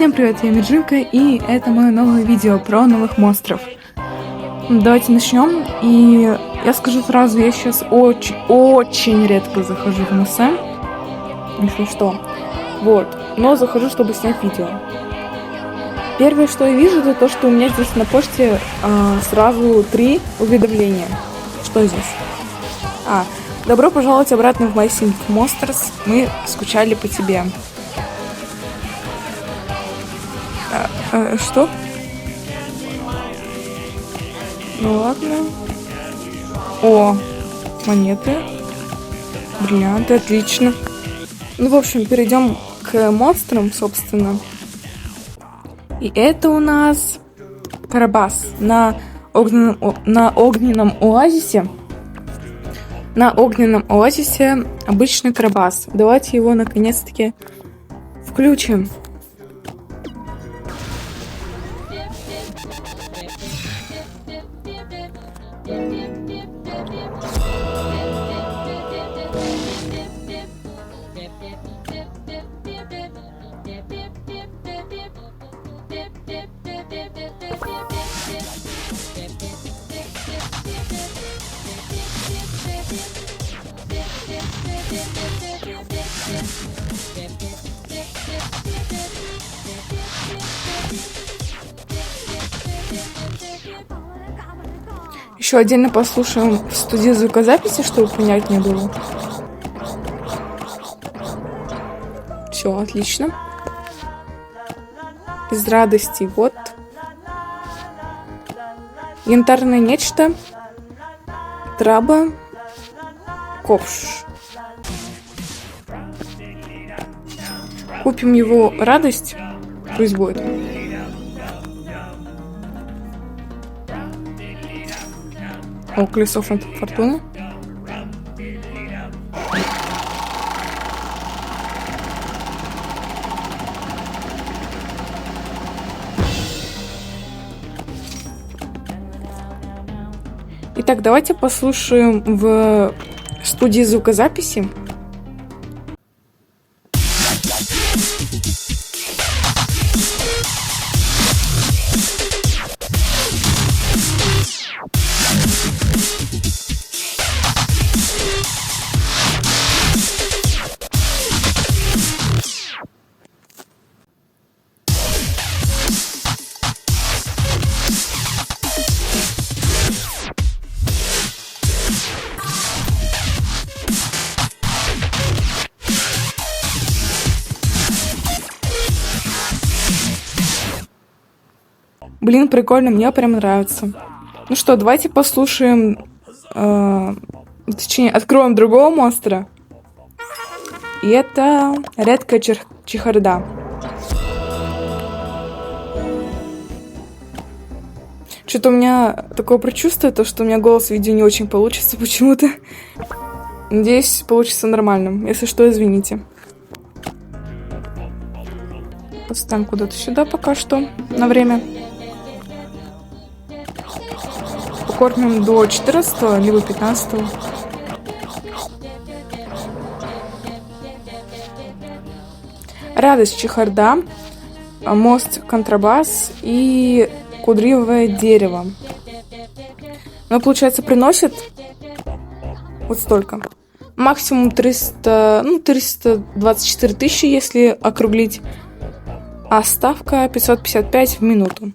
Всем привет, я Меджинка, и это мое новое видео про новых монстров. Давайте начнем, и я скажу сразу, я сейчас очень редко захожу в МСМ, если что, вот, но захожу, чтобы снять видео. Первое, что я вижу, это то, что у меня здесь на почте сразу 3 уведомления. Что здесь? Добро пожаловать обратно в My Singing Monsters, мы скучали по тебе. Что? Ну ладно. О, монеты. Бриллианты, отлично. Ну, в общем, перейдем к монстрам, собственно. И это у нас Карабас на огненном оазисе. На огненном оазисе обычный Карабас. Давайте его наконец-таки включим. Еще отдельно послушаем в студии звукозаписи, чтобы понятнее было. Все, отлично. Из радости, вот. Янтарное нечто. Траба. Ковш. Купим его радость. Пусть будет. О, колесо фортуны. Итак, давайте послушаем в студии звукозаписи. Блин, прикольно, мне прям нравится. Ну что, давайте послушаем, точнее, откроем другого монстра. И это редкая чехарда. Что-то у меня такое предчувствие, то, что у меня голос в видео не очень получится почему-то. Надеюсь, получится нормально. Если что, извините. Поставим куда-то сюда пока что, на время. Покормим до 14 либо 15. Радость чехарда, мост контрабас и кудривое дерево. Но, получается, приносит вот столько. Максимум 324 тысячи, если округлить. А ставка 555 в минуту.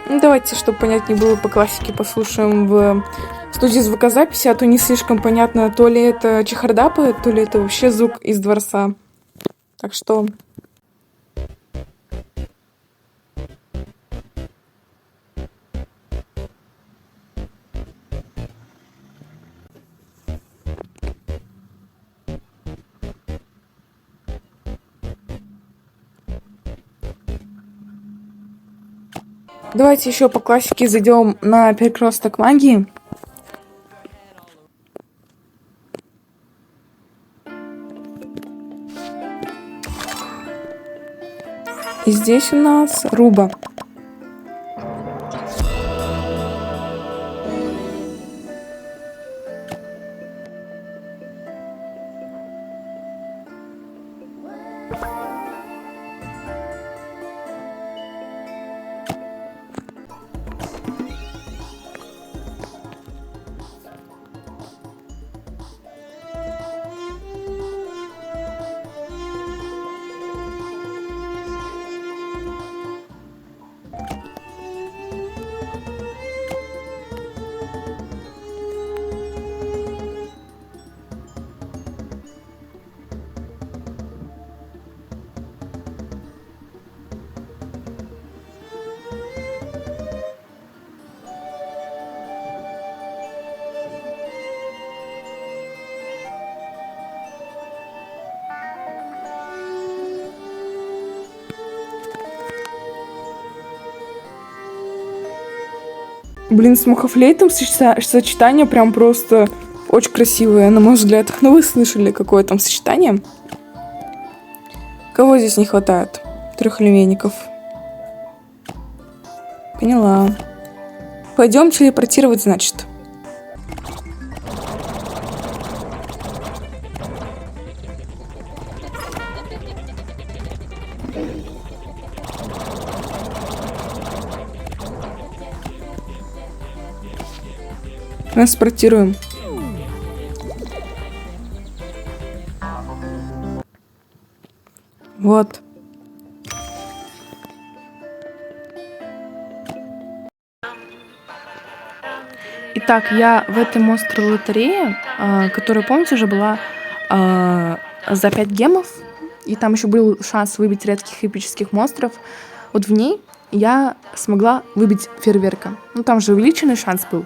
Давайте, чтобы понятнее было по классике, послушаем в студии звукозаписи, а то не слишком понятно, то ли это чехарда поет, то ли это вообще звук из дворца. Так что... Давайте еще по классике зайдем на перекресток магии. И здесь у нас Руба. Блин, с мухофлейтом сочетание прям просто очень красивое, на мой взгляд. Ну, вы слышали, какое там сочетание? Кого здесь не хватает? Трехлинейников. Поняла. Пойдем телепортировать, значит. Транспортируем. Вот. Итак, я в этой монстр-лотерее, которая, помните, уже была за 5 гемов, и там еще был шанс выбить редких эпических монстров. Вот в ней я смогла выбить фейерверка. Ну, там же увеличенный шанс был,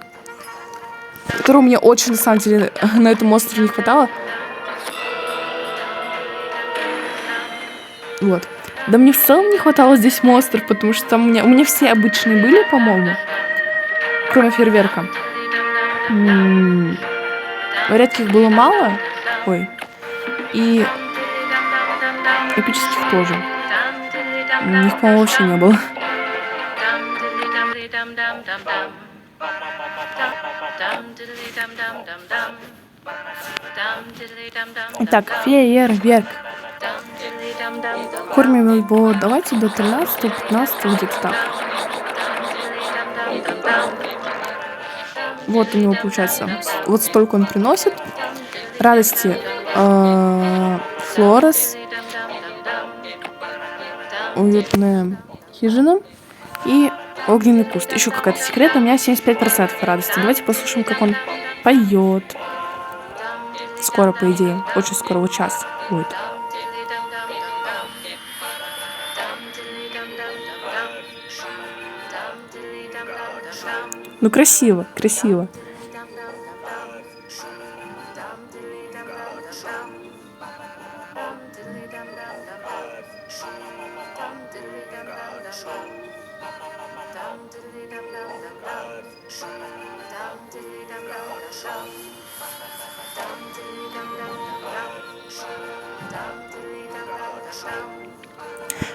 которого мне очень, на самом деле, на этом монстре не хватало. Вот. Да мне в целом не хватало здесь монстров, потому что там у меня все обычные были, по-моему, кроме фейерверка. Редких было мало. Ой. И эпических тоже. Их, по-моему, вообще не было. Итак, фейерверк. Кормим его, давайте до 13-15, где-то так. Вот у него получается, вот столько он приносит. Радости Флорес, уютная хижина и огненный куст. Еще какая-то секретная, у меня 75% радости. Давайте послушаем, как он поет. Скоро, по идее, очень скоро, вот час будет. Ну, красиво, красиво.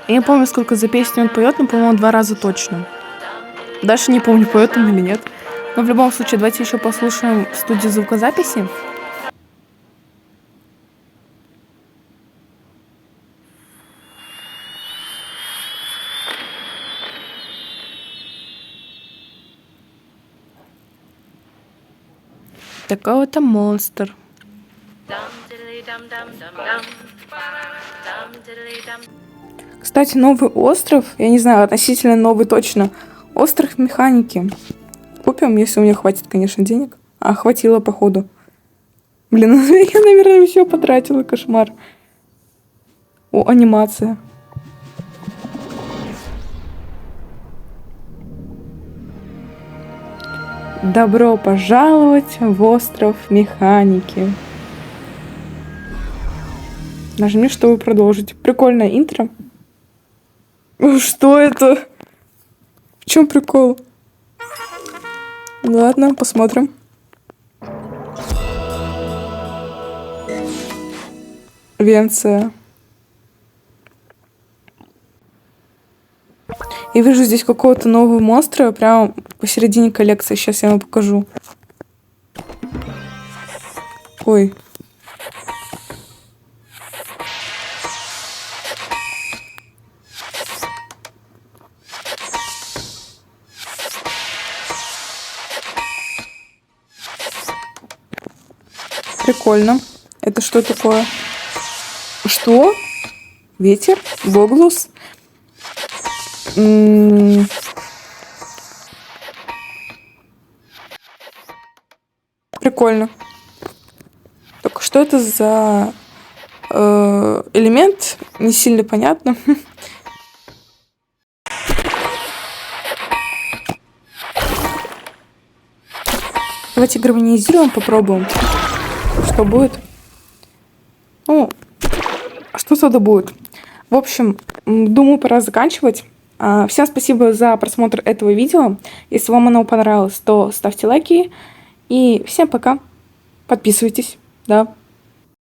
Я не помню, сколько за песню он поет, но, по-моему, 2 раза точно. Даже не помню, поет он или нет. Но в любом случае, давайте еще послушаем студию звукозаписи. Такой вот монстр. Кстати, новый остров, я не знаю, относительно новый точно, остров механики. Купим, если у меня хватит, конечно, денег. А, хватило, походу. Блин, я, наверное, все потратила, кошмар. О, анимация. Добро пожаловать в остров механики. Нажми, чтобы продолжить. Прикольное интро. Что это? В чем прикол? Ладно, посмотрим. Венция. Я вижу здесь какого-то нового монстра прямо посередине коллекции. Сейчас я вам покажу. Ой. Прикольно. Это что такое? Что? Ветер? Боглус? Прикольно. Так, что это за элемент? Не сильно понятно. Давайте гармонизируем, попробуем. Что будет? Ну, что тогда будет? В общем, думаю, пора заканчивать. Всем спасибо за просмотр этого видео. Если вам оно понравилось, то ставьте лайки. И всем пока. Подписывайтесь. Да.